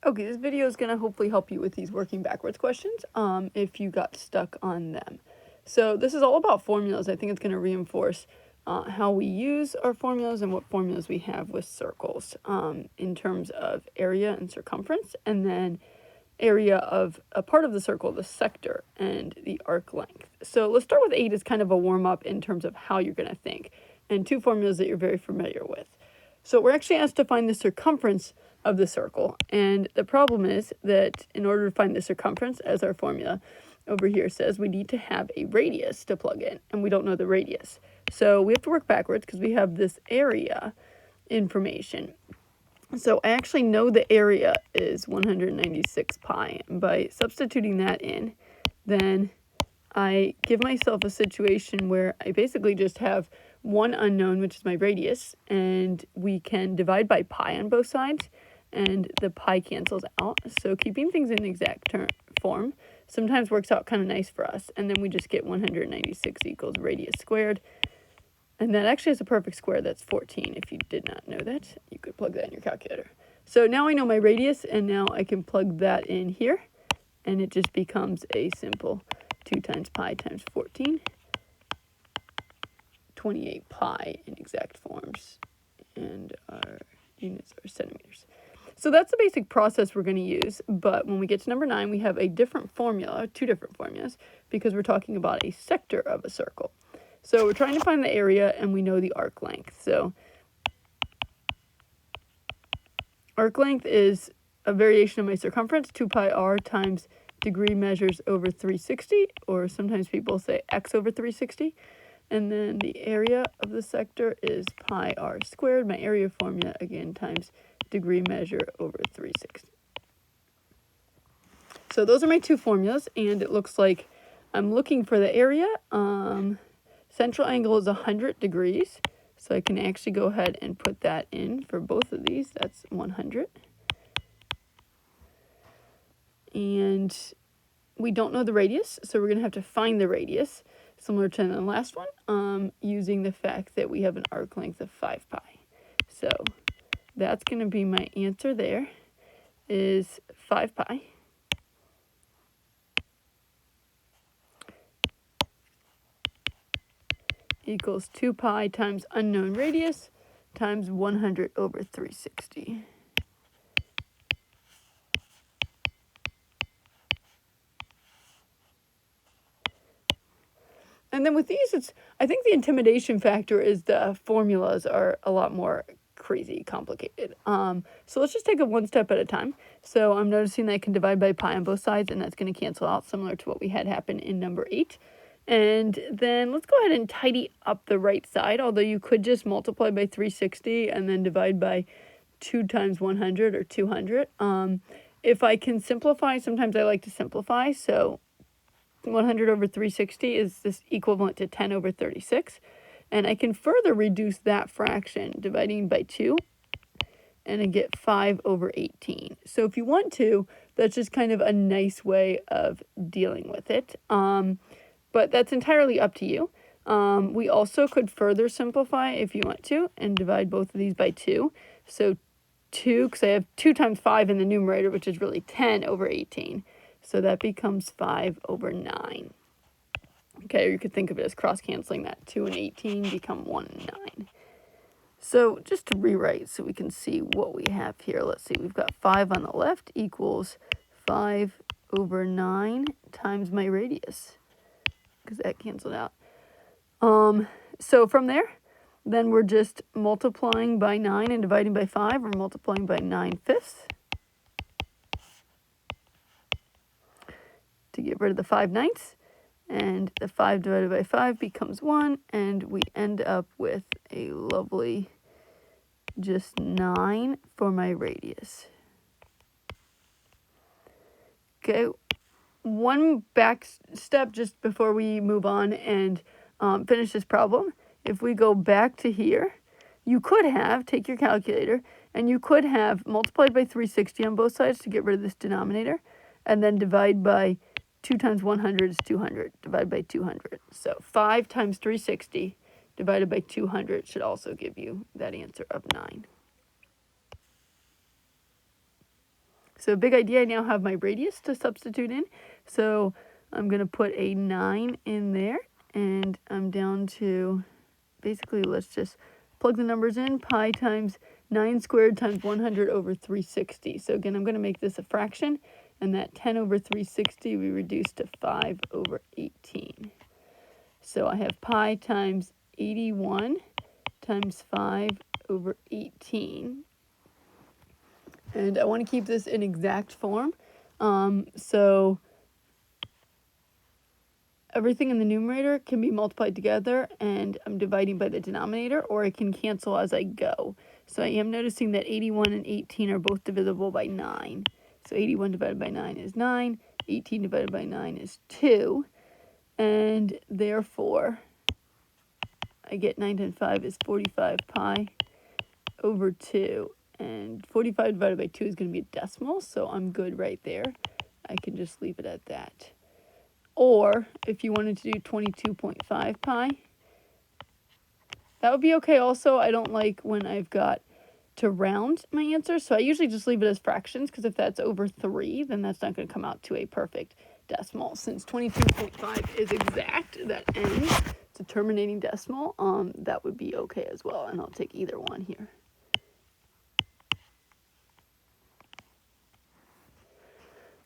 Okay, this video is going to hopefully help you with these working backwards questions if you got stuck on them. So this is all about formulas. I think it's going to reinforce how we use our formulas and what formulas we have with circles in terms of area and circumference, and then area of a part of the circle, the sector, and the arc length. So let's start with 8 as kind of a warm-up in terms of how you're going to think, and two formulas that you're very familiar with. So we're actually asked to find the circumference of the circle, and the problem is that in order to find the circumference, as our formula over here says, we need to have a radius to plug in, and we don't know the radius. So we have to work backwards because we have this area information. So I actually know the area is 196 pi, and by substituting that in, then I give myself a situation where I basically just have one unknown, which is my radius, and we can divide by pi on both sides, and the pi cancels out. So keeping things in exact form sometimes works out kind of nice for us, and then we just get 196 equals radius squared. And that actually is a perfect square. That's 14. If you did not know that, you could plug that in your calculator. So now I know my radius, and now I can plug that in here, and it just becomes a simple 2 times pi times 14, 28 pi in exact forms, and our units are centimeters. So that's the basic process we're going to use, but when we get to number 9, we have a different formula, two different formulas, because we're talking about a sector of a circle. So we're trying to find the area, and we know the arc length. So arc length is a variation of my circumference, 2 pi r times degree measures over 360, or sometimes people say x over 360. And then the area of the sector is pi r squared, my area formula, again, times degree measure over 360. So those are my two formulas, and it looks like I'm looking for the area. Central angle is 100 degrees, so I can actually go ahead and put that in for both of these. That's 100. And we don't know the radius, so we're going to have to find the radius, similar to the last one, using the fact that we have an arc length of 5 pi. So that's going to be my answer there, is 5 pi. Equals 2 pi times unknown radius times 100 over 360. And then with these, I think the intimidation factor is the formulas are a lot more crazy complicated. So let's just take it one step at a time. So I'm noticing that I can divide by pi on both sides, and that's going to cancel out, similar to what we had happen in number 8. And then let's go ahead and tidy up the right side, although you could just multiply by 360 and then divide by 2 times 100 or 200. If I can simplify, sometimes I like to simplify. So 100 over 360 is this equivalent to 10 over 36. And I can further reduce that fraction, dividing by 2, and I get 5 over 18. So if you want to, that's just kind of a nice way of dealing with it. But that's entirely up to you. We also could further simplify if you want to and divide both of these by 2. So 2, because I have 2 times 5 in the numerator, which is really 10 over 18. So that becomes 5 over 9. Okay, or you could think of it as cross-canceling that. 2 and 18 become 1 and 9. So just to rewrite so we can see what we have here. Let's see, we've got 5 on the left equals 5 over 9 times my radius, because that canceled out. So from there, then we're just multiplying by 9 and dividing by 5, or multiplying by 9/5 to get rid of the 5/9. And the 5 divided by 5 becomes 1, and we end up with a lovely just 9 for my radius. Okay, one back step just before we move on and finish this problem. If we go back to here, you could have, take your calculator, and you could have multiplied by 360 on both sides to get rid of this denominator, and then divide by 2 times 100 is 200, divided by 200. So 5 times 360 divided by 200 should also give you that answer of 9. So big idea, I now have my radius to substitute in. So I'm going to put a 9 in there, and I'm down to, basically, let's just plug the numbers in. Pi times 9 squared times 100 over 360. So again, I'm going to make this a fraction, and that 10 over 360 we reduce to 5 over 18. So I have pi times 81 times 5 over 18. And I want to keep this in exact form. So everything in the numerator can be multiplied together, and I'm dividing by the denominator, or I can cancel as I go. So I am noticing that 81 and 18 are both divisible by 9. So 81 divided by 9 is 9. 18 divided by 9 is 2. And therefore, I get 9 times 5 is 45 pi over 2. And 45 divided by 2 is going to be a decimal, so I'm good right there. I can just leave it at that. Or if you wanted to do 22.5 pi, that would be okay also. I don't like when I've got to round my answer, so I usually just leave it as fractions, because if that's over 3, then that's not going to come out to a perfect decimal. Since 22.5 is exact, that ends, it's a terminating decimal, that would be okay as well, and I'll take either one here.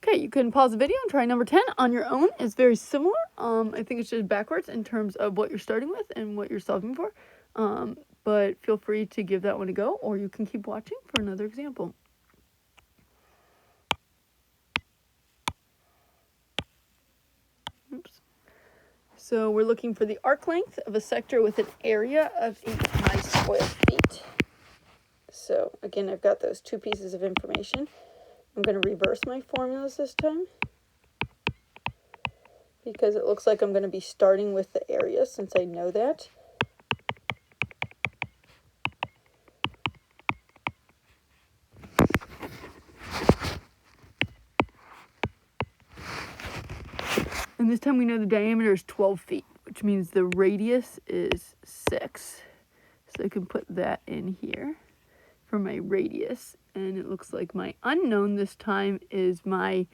Okay, you can pause the video and try number 10 on your own. It's very similar. I think it's just backwards in terms of what you're starting with and what you're solving for. But feel free to give that one a go, or you can keep watching for another example. Oops. So we're looking for the arc length of a sector with an area of 8 pi square feet. So again, I've got those two pieces of information. I'm going to reverse my formulas this time, because it looks like I'm going to be starting with the area since I know that. And this time we know the diameter is 12 feet, which means the radius is 6. So I can put that in here for my radius. And it looks like my unknown this time is my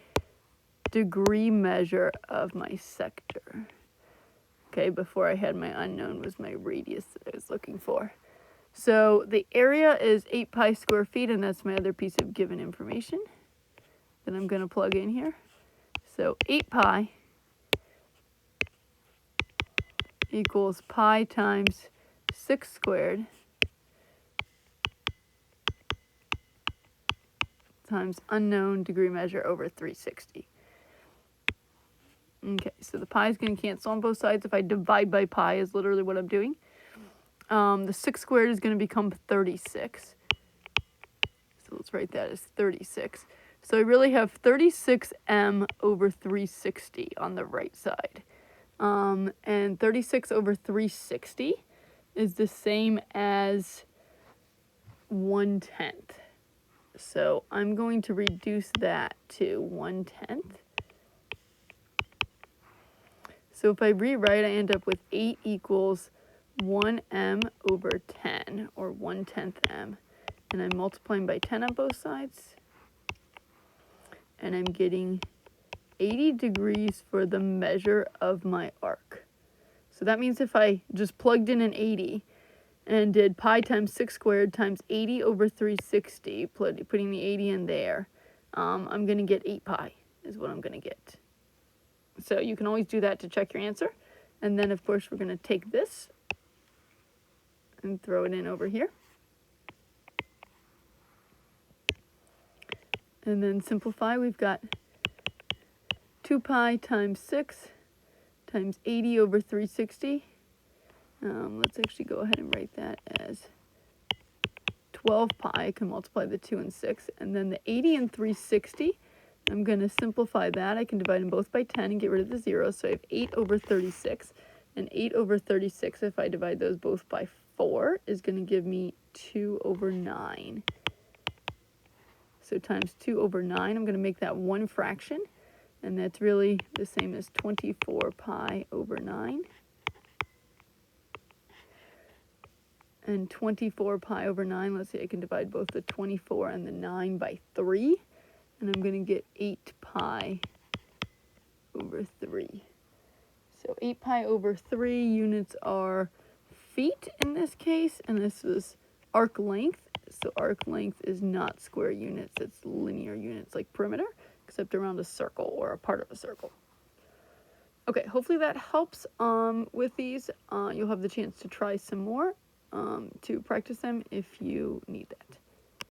degree measure of my sector. Okay, before I had my unknown was my radius that I was looking for. So the area is 8 pi square feet, and that's my other piece of given information that I'm going to plug in here. So 8 pi equals pi times 6 squared times unknown degree measure over 360. Okay, so the pi is going to cancel on both sides. If I divide by pi is literally what I'm doing. The 6 squared is going to become 36. So let's write that as 36. So I really have 36m over 360 on the right side. And 36 over 360 is the same as 1/10. So I'm going to reduce that to 1/10. So if I rewrite, I end up with 8 equals 1m over 10, or 1/10 m. And I'm multiplying by 10 on both sides. And I'm getting 80 degrees for the measure of my arc. So that means if I just plugged in an 80 and did pi times 6 squared times 80 over 360, putting the 80 in there, I'm going to get 8 pi is what I'm going to get. So you can always do that to check your answer. And then, of course, we're going to take this and throw it in over here. And then simplify, we've got 2 pi times 6 times 80 over 360. Let's actually go ahead and write that as 12 pi. I can multiply the 2 and 6. And then the 80 and 360, I'm going to simplify that. I can divide them both by 10 and get rid of the 0. So I have 8 over 36. And 8 over 36, if I divide those both by 4, is going to give me 2 over 9. So times 2 over 9, I'm going to make that one fraction. And that's really the same as 24 pi over 9. And 24 pi over 9, let's see, I can divide both the 24 and the 9 by 3. and I'm going to get 8 pi over 3. So 8 pi over 3 units are feet in this case, and this was arc length. So arc length is not square units, it's linear units like perimeter, except around a circle or a part of a circle. Okay, hopefully that helps with these. You'll have the chance to try some more to practice them if you need that.